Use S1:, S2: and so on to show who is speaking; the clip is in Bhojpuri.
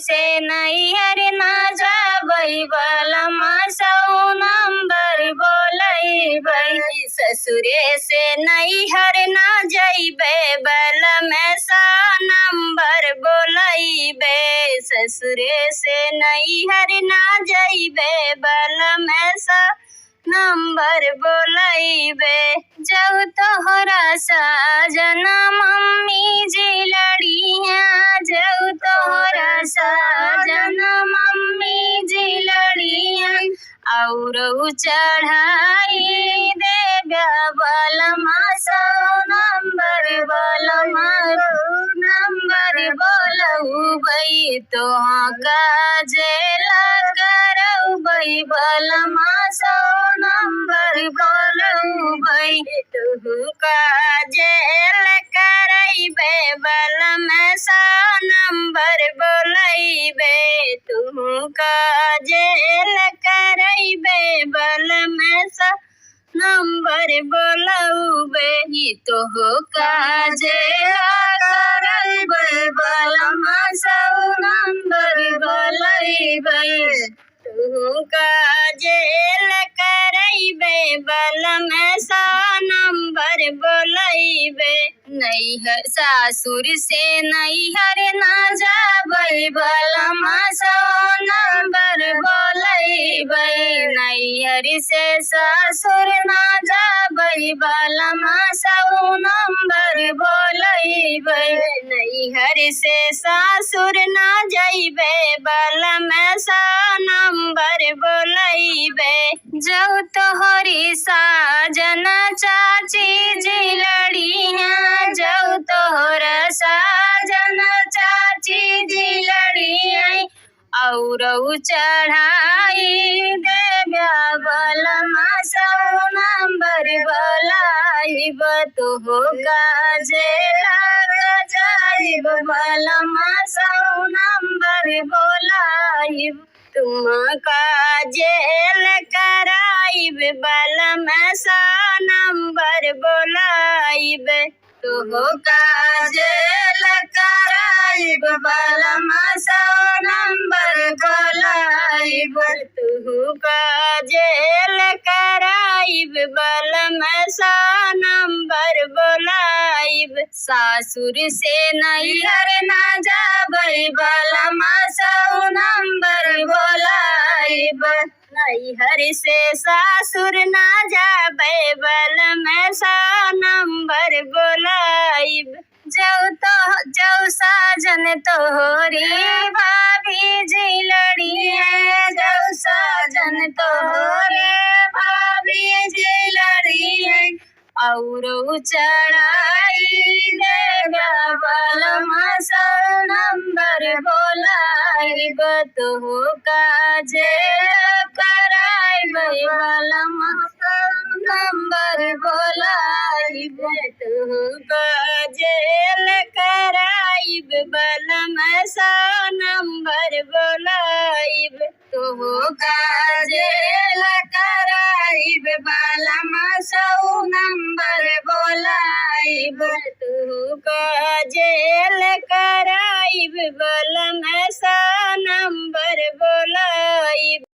S1: से नैहर ना जाबै बलमा सौ नंबर बोलैबै। ससुरे से नैहर ना जैबै बलमा सौ नंबर बोलैबै। ससुरे से नैहर ना जैबै बलमा सौ नंबर बोलैबै। जब तोहरा साजना मम्मी जी लड़िया, जब तोहरा साजना मम्मी जी लड़िया, और चढ़ाई देगा बलमा सौ नंबर बलमा नंबर बोलबै। तोहाँ काजेला करबै बलमा सौ नंबर बोलबै। तू काजेल करैबे बलमा सौ नंबर बोलैबे। तू काजेल करैबे बलमा सौ नंबर बोलबै। तोह काजेल करैबे बलमा सौ नंबर बोलबै। तू काजेल करैबे बलमा सौ नंबर बोलैबै। नैहर सासुर से नैहर ना जाबै बलमा सौ नंबर बोलैबै। नैहर से सासुर ना जाबै बलमा सौ नंबर बोलैबै। नैहर से सासुर ना जैबै बलमा सौ नंबर बोलैबै। जब तोहरी साजना चाची जी लड़िया, जब तोहरा साजना चाची जी लड़िया, और चढ़ाई देगा बलमा सौ नंबर बोलैब। तोह काजेला जाइब बलमा सौ नंबर बोलैब। तुम काजेल कराइब बलमा सौ नंबर बोलैब। तोह काजेल कराइब बलमा सौ नंबर बोलैब। तू काजेल कराइब बलमा सौ नंबर बोलैब। सासुर से नैहर ना जाबै बलमा सौ नंबर बोलैब। नैहर से सासुर ना जाबै बलमा सौ नंबर बोलैब। जौ साजन तोहरी भाभी जी लड़िया, जौ साजन तोहरे भाभी जी लड़िया, और चढ़ाई देगा बलमा सौ नंबर बोलैब। तोह काजेल कराइबै बलमा सौ नंबर बोलैब। तोह काजेल कराइब बलमा सौ नंबर बोलैब। तोह काजेल कराइब बलमा सौ नंबर बोलैब। तोह काजेल कराइब बलमा सौ नंबर बोलैब।